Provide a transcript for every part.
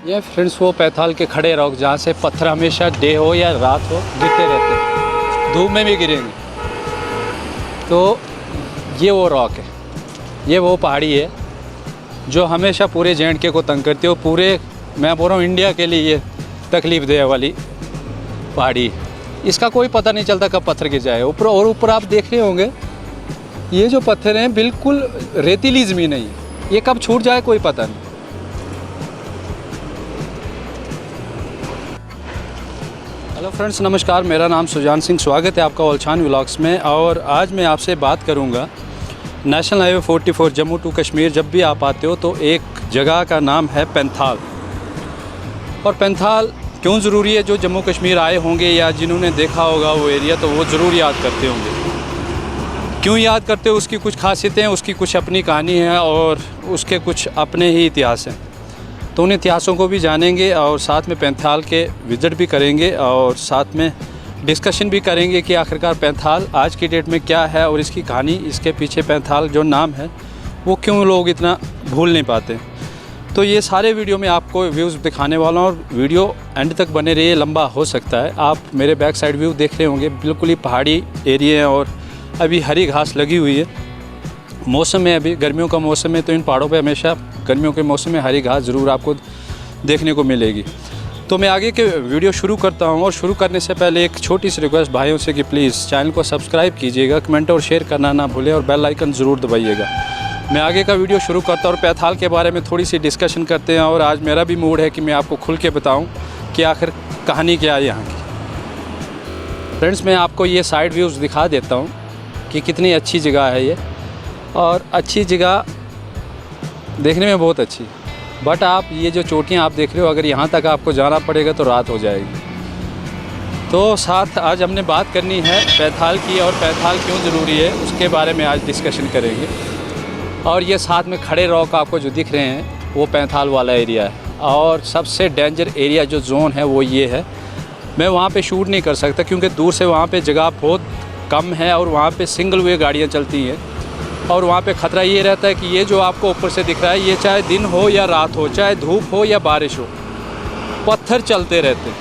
ये फ्रेंड्स वो पैथाल के खड़े रॉक जहाँ से पत्थर हमेशा डे हो या रात हो गिरते रहते हैं, धूप में भी गिरेंगे। तो ये वो रॉक है, ये वो पहाड़ी है जो हमेशा पूरे जे.एंड.के को तंग करती है। और पूरे मैं बोल रहा हूँ इंडिया के लिए ये तकलीफ़ देने वाली पहाड़ी है। इसका कोई पता नहीं चलता कब पत्थर गिर जाए। ऊपर आप देख रहे होंगे ये जो पत्थर हैं बिल्कुल रेतीली ज़मीन है, ये कब छूट जाए कोई पता नहीं। हेलो फ्रेंड्स, नमस्कार। मेरा नाम सुजान सिंह, स्वागत है आपका ओलछान व्लॉग्स में। और आज मैं आपसे बात करूंगा national highway 44 Jammu to Kashmir. जब भी आप आते हो तो एक जगह का नाम है पैंथाल। और पैंथाल क्यों ज़रूरी है? जो जम्मू कश्मीर आए होंगे या जिन्होंने देखा होगा वो एरिया तो वो ज़रूर याद करते होंगे। क्यों याद करते हो? उसकी कुछ खासियतें हैं, उसकी कुछ अपनी कहानी है और उसके कुछ अपने ही इतिहास हैं। तो उन इतिहासों को भी जानेंगे और साथ में पैंथाल के विज़िट भी करेंगे और साथ में डिस्कशन भी करेंगे कि आखिरकार पैंथाल आज की डेट में क्या है और इसकी कहानी, इसके पीछे पैंथाल जो नाम है वो क्यों लोग इतना भूल नहीं पाते। तो ये सारे वीडियो में आपको व्यूज़ दिखाने वाला हूँ और वीडियो एंड तक बने रहिए, लंबा हो सकता है। आप मेरे बैक साइड व्यू देख रहे होंगे, बिल्कुल ही पहाड़ी एरिया है और अभी हरी घास लगी हुई है। मौसम है, अभी गर्मियों का मौसम है तो इन पहाड़ों पे हमेशा गर्मियों के मौसम में हरी घास ज़रूर आपको देखने को मिलेगी। तो मैं आगे के वीडियो शुरू करता हूं और शुरू करने से पहले एक छोटी सी रिक्वेस्ट भाइयों से कि प्लीज़ चैनल को सब्सक्राइब कीजिएगा, कमेंट और शेयर करना ना भूलें और बेल आइकन ज़रूर दबाइएगा। मैं आगे का वीडियो शुरू करता हूँ और पैंथाल के बारे में थोड़ी सी डिस्कशन करते हैं। और आज मेरा भी मूड है कि मैं आपको खुल के बताऊँ कि आखिर कहानी क्या है यहाँ की। फ्रेंड्स, मैं आपको ये साइड व्यूज़ दिखा देता हूँ कि कितनी अच्छी जगह है ये। और अच्छी जगह देखने में बहुत अच्छी, बट आप ये जो चोटियाँ आप देख रहे हो, अगर यहाँ तक आपको जाना पड़ेगा तो रात हो जाएगी। तो साथ आज हमने बात करनी है पैंथाल की और पैंथाल क्यों ज़रूरी है उसके बारे में आज डिस्कशन करेंगे। और ये साथ में खड़े रॉक आपको जो दिख रहे हैं वो पैंथाल वाला एरिया है। और सबसे डेंजर एरिया जो जोन है वो ये है। मैं वहाँ पे शूट नहीं कर सकता क्योंकि दूर से वहाँ पे जगह बहुत कम है और वहाँ पे सिंगल वे गाड़ियाँ चलती हैं। और वहाँ पे ख़तरा ये रहता है कि ये जो आपको ऊपर से दिख रहा है, ये चाहे दिन हो या रात हो, चाहे धूप हो या बारिश हो, पत्थर चलते रहते हैं,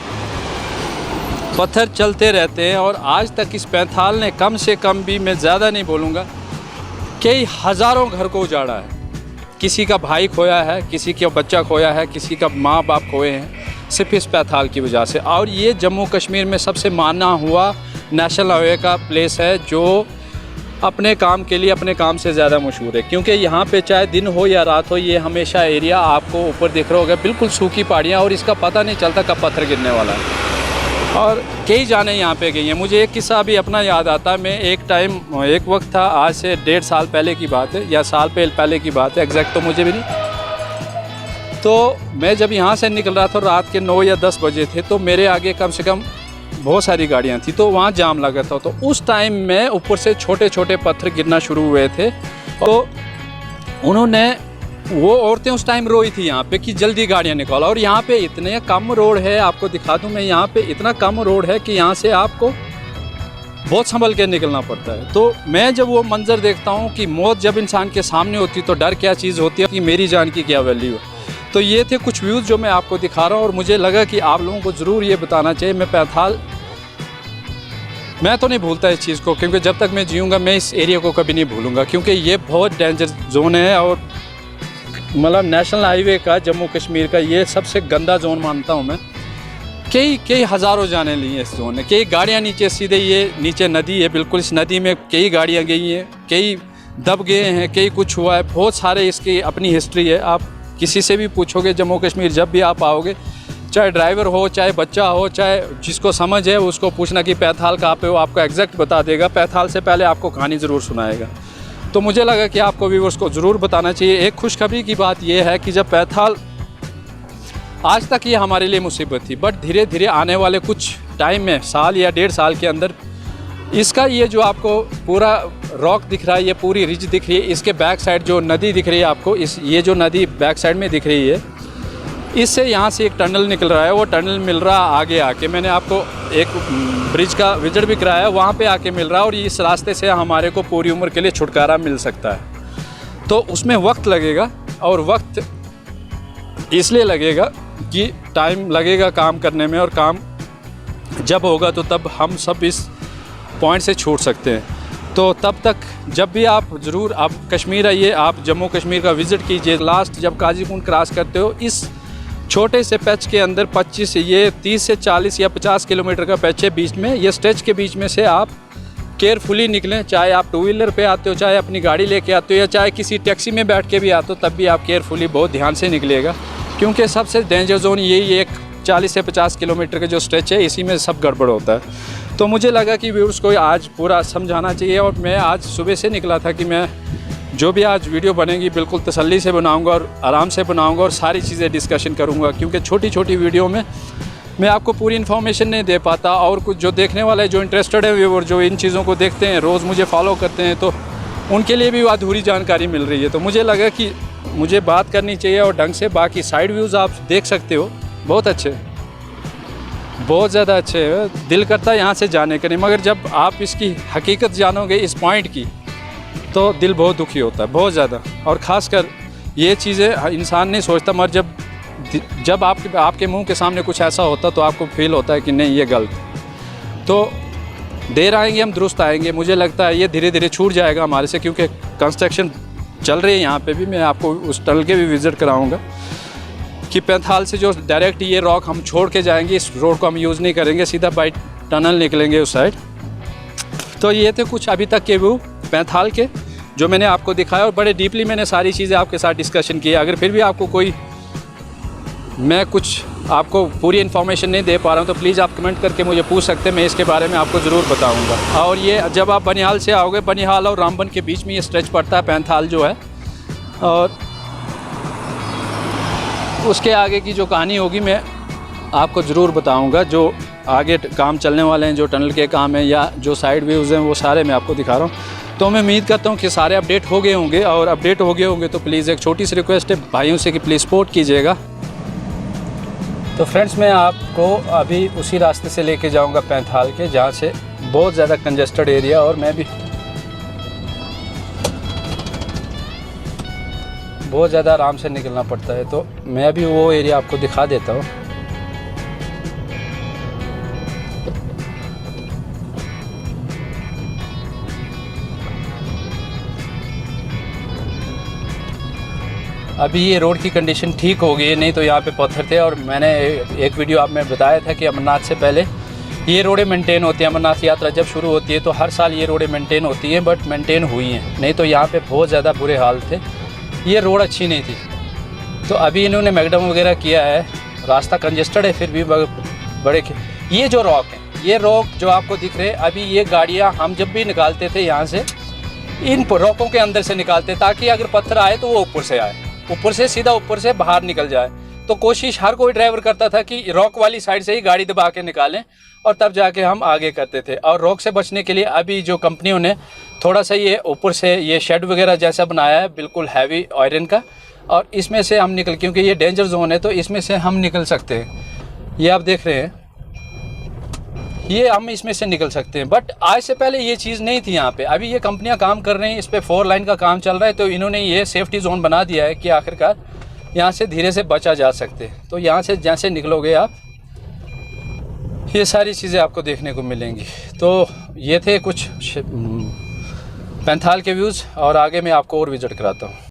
पत्थर चलते रहते हैं। और आज तक इस पैंथाल ने कम से कम भी, मैं ज़्यादा नहीं बोलूँगा, कई हज़ारों घर को उजाड़ा है। किसी का भाई खोया है, किसी का बच्चा खोया है, किसी का माँ बाप खोए हैं सिर्फ इस पैंथाल की वजह से। और ये जम्मू कश्मीर में सबसे माना हुआ नेशनल हाईवे का प्लेस है जो अपने काम के लिए, अपने काम से ज़्यादा मशहूर है। क्योंकि यहाँ पे चाहे दिन हो या रात हो, ये हमेशा एरिया आपको ऊपर दिख रहा होगा, बिल्कुल सूखी पहाड़ियाँ और इसका पता नहीं चलता कब पत्थर गिरने वाला है। और कई जाने यहाँ पे गई हैं। मुझे एक किस्सा अभी अपना याद आता है। मैं एक वक्त था, आज से 1.5 साल पहले की बात है या साल पहले की बात है, एग्जैक्ट तो मुझे भी नहीं। तो मैं जब यहाँ से निकल रहा था, रात के 9 या 10 बजे थे, तो मेरे आगे कम से कम बहुत सारी गाड़ियाँ थी, तो वहाँ जाम लगा था। तो उस टाइम में ऊपर से छोटे छोटे पत्थर गिरना शुरू हुए थे। तो वो औरतें उस टाइम रोई थी यहाँ पे कि जल्दी गाड़ियाँ निकालो। और यहाँ पे इतने कम रोड है, आपको दिखा दूँ मैं, यहाँ पे इतना कम रोड है कि यहाँ से आपको बहुत संभल के निकलना पड़ता है। तो मैं जब वो मंजर देखता हूँ कि मौत जब इंसान के सामने होती तो डर क्या चीज़ होती है कि मेरी जान की क्या वैल्यू है। तो ये थे कुछ व्यूज़ जो मैं आपको दिखा रहा हूँ और मुझे लगा कि आप लोगों को ज़रूर ये बताना चाहिए। मैं तो नहीं भूलता इस चीज़ को, क्योंकि जब तक मैं जीऊँगा मैं इस एरिया को कभी नहीं भूलूँगा, क्योंकि ये बहुत डेंजर जोन है। और मतलब नेशनल हाईवे का, जम्मू कश्मीर का ये सबसे गंदा जोन मानता हूँ मैं। कई हज़ारों जाने ली हैं इस जोन में, कई गाड़ियाँ नीचे, सीधे ये नीचे नदी है, बिल्कुल इस नदी में कई गाड़ियाँ गई हैं, कई दब गए हैं, कई कुछ हुआ है, बहुत सारे इसकी अपनी हिस्ट्री है। आप किसी से भी पूछोगे जम्मू कश्मीर जब भी आप आओगे, चाहे ड्राइवर हो, चाहे बच्चा हो, चाहे जिसको समझ है उसको पूछना कि पैंथाल कहाँ पे हो, आपको एग्जैक्ट बता देगा। पैंथाल से पहले आपको कहानी ज़रूर सुनाएगा। तो मुझे लगा कि आपको व्यूअर्स को ज़रूर बताना चाहिए। एक खुशखबरी की बात यह है कि जब पैंथाल, आज तक ये हमारे लिए मुसीबत थी, बट धीरे धीरे आने वाले कुछ टाइम में, साल या 1.5 साल के अंदर, इसका ये जो आपको पूरा रॉक दिख रहा है, ये पूरी रिज दिख रही है, इसके बैक साइड जो नदी दिख रही है आपको, ये जो नदी बैक साइड में दिख रही है, इससे यहाँ से एक टनल निकल रहा है। वो टनल मिल रहा आगे आके, मैंने आपको एक ब्रिज का विजिट भी कराया, वहाँ पे आके मिल रहा है। और इस रास्ते से हमारे को पूरी उम्र के लिए छुटकारा मिल सकता है। तो उसमें वक्त लगेगा, और वक्त इसलिए लगेगा कि टाइम लगेगा काम करने में, और काम जब होगा तो तब हम सब इस पॉइंट से छूट सकते हैं। तो तब तक जब भी आप ज़रूर आप कश्मीर आइए, आप जम्मू कश्मीर का विज़िट कीजिए। लास्ट जब काजीकुंड क्रॉस करते हो, इस छोटे से पैच के अंदर 25 ये 30 से 40 या 50 किलोमीटर का पैच है बीच में। ये स्ट्रेच के बीच में से आप केयरफुली निकलें, चाहे आप 2 व्हीलर पे आते हो, चाहे अपनी गाड़ी लेके आते हो, या चाहे किसी टैक्सी में बैठ के भी आते हो, तब भी आप केयरफुली बहुत ध्यान से निकलिएगा, क्योंकि सबसे डेंजर जोन यही एक 40 से 50 किलोमीटर का जो स्ट्रेच है, इसी में सब गड़बड़ होता है। तो मुझे लगा कि व्यूअर्स को आज पूरा समझाना चाहिए, और मैं आज सुबह से निकला था कि मैं जो भी आज वीडियो बनेगी बिल्कुल तसल्ली से बनाऊंगा और आराम से बनाऊंगा, और सारी चीज़ें डिस्कशन करूंगा, क्योंकि छोटी छोटी वीडियो में मैं आपको पूरी इन्फॉर्मेशन नहीं दे पाता। और कुछ जो देखने वाले जो इंटरेस्टेड है व्यूअर, जो इन चीज़ों को देखते हैं, रोज़ मुझे फॉलो करते हैं, तो उनके लिए भी अधूरी जानकारी मिल रही है। तो मुझे लगा कि मुझे बात करनी चाहिए और ढंग से। बाकी साइड व्यूज़ आप देख सकते हो, बहुत अच्छे, बहुत ज़्यादा अच्छे है, दिल करता है यहाँ से जाने का नहीं, मगर जब आप इसकी हकीकत जानोगे इस पॉइंट की, तो दिल बहुत दुखी होता है, बहुत ज़्यादा। और ख़ासकर ये चीज़ें इंसान नहीं सोचता, मगर जब आपके मुंह के सामने कुछ ऐसा होता तो आपको फील होता है कि नहीं ये गलत। तो देर आएंगे हम दुरुस्त आएंगे। मुझे लगता है ये धीरे धीरे छूट जाएगा हमारे से, क्योंकि कंस्ट्रक्शन चल रही है यहाँ पे भी। मैं आपको उस टनल के भी विज़िट कराऊँगा कि पैंथाल से जो डायरेक्ट ये रॉक हम छोड़ के जाएंगे, इस रोड को हम यूज़ नहीं करेंगे, सीधा बाई टनल निकलेंगे उस साइड। तो ये थे कुछ अभी तक के व्यू पैंथाल के, जो मैंने आपको दिखाया, और बड़े डीपली मैंने सारी चीज़ें आपके साथ डिस्कशन की। अगर फिर भी आपको कोई मैं कुछ आपको पूरी इन्फॉर्मेशन नहीं दे पा रहा हूँ, तो प्लीज़ आप कमेंट करके मुझे पूछ सकते हैं, मैं इसके बारे में आपको ज़रूर बताऊँगा। और ये जब आप बनिहाल से आओगे, बनिहाल और रामबन के बीच में ये स्ट्रेच पड़ता है पैंथाल जो है, और उसके आगे की जो कहानी होगी मैं आपको ज़रूर बताऊंगा। जो आगे काम चलने वाले हैं, जो टनल के काम हैं, या जो साइड व्यूज़ हैं, वो सारे मैं आपको दिखा रहा हूँ। तो मैं उम्मीद करता हूँ कि सारे अपडेट हो गए होंगे, और अपडेट हो गए होंगे तो प्लीज़ एक छोटी सी रिक्वेस्ट है भाइयों से कि प्लीज़ सपोर्ट कीजिएगा। तो फ्रेंड्स, मैं आपको अभी उसी रास्ते से लेके जाऊँगा पैंथाल के, जहाँ से बहुत ज़्यादा कंजस्टेड एरिया, और मैं भी बहुत ज़्यादा आराम से निकलना पड़ता है। तो मैं अभी वो एरिया आपको दिखा देता हूँ। अभी ये रोड की कंडीशन ठीक हो गई है, नहीं तो यहाँ पे पत्थर थे। और मैंने एक वीडियो आप में बताया था कि अमरनाथ से पहले ये रोडें मेंटेन होती हैं। अमरनाथ यात्रा जब शुरू होती है तो हर साल ये रोडें मेंटेन होती हैं, बट मेंटेन हुई हैं, नहीं तो यहाँ पे बहुत ज़्यादा बुरे हाल थे, ये रोड अच्छी नहीं थी। तो अभी इन्होंने मैकडम वगैरह किया है, रास्ता कंजेस्टेड है फिर भी बड़े। ये जो रॉक है, ये रॉक जो आपको दिख रहे हैं, अभी ये गाड़ियाँ हम जब भी निकालते थे यहाँ से, इन रॉकों के अंदर से निकालते, ताकि अगर पत्थर आए तो वो ऊपर से आए, ऊपर से सीधा ऊपर से बाहर निकल जाए। तो कोशिश हर कोई ड्राइवर करता था कि रॉक वाली साइड से ही गाड़ी दबा के निकालें, और तब जाके हम आगे करते थे। और रॉक से बचने के लिए अभी जो कंपनियों ने थोड़ा सा ये ऊपर से ये शेड वगैरह जैसा बनाया है, बिल्कुल हैवी आयरन का, और इसमें से हम निकल, क्योंकि ये डेंजर जोन है तो इसमें से हम निकल सकते हैं। ये आप देख रहे हैं, ये हम इसमें से निकल सकते हैं। बट आज से पहले ये चीज़ नहीं थी यहाँ पे। अभी ये कंपनियाँ काम कर रही हैं, इस पर 4 लाइन का काम चल रहा है, तो इन्होंने ये सेफ्टी जोन बना दिया है कि आखिरकार यहाँ से धीरे से बचा जा सकते हैं। तो यहाँ से जैसे निकलोगे आप, ये सारी चीज़ें आपको देखने को मिलेंगी। तो ये थे कुछ पैंथाल के व्यूज़, और आगे मैं आपको और विजिट कराता हूँ।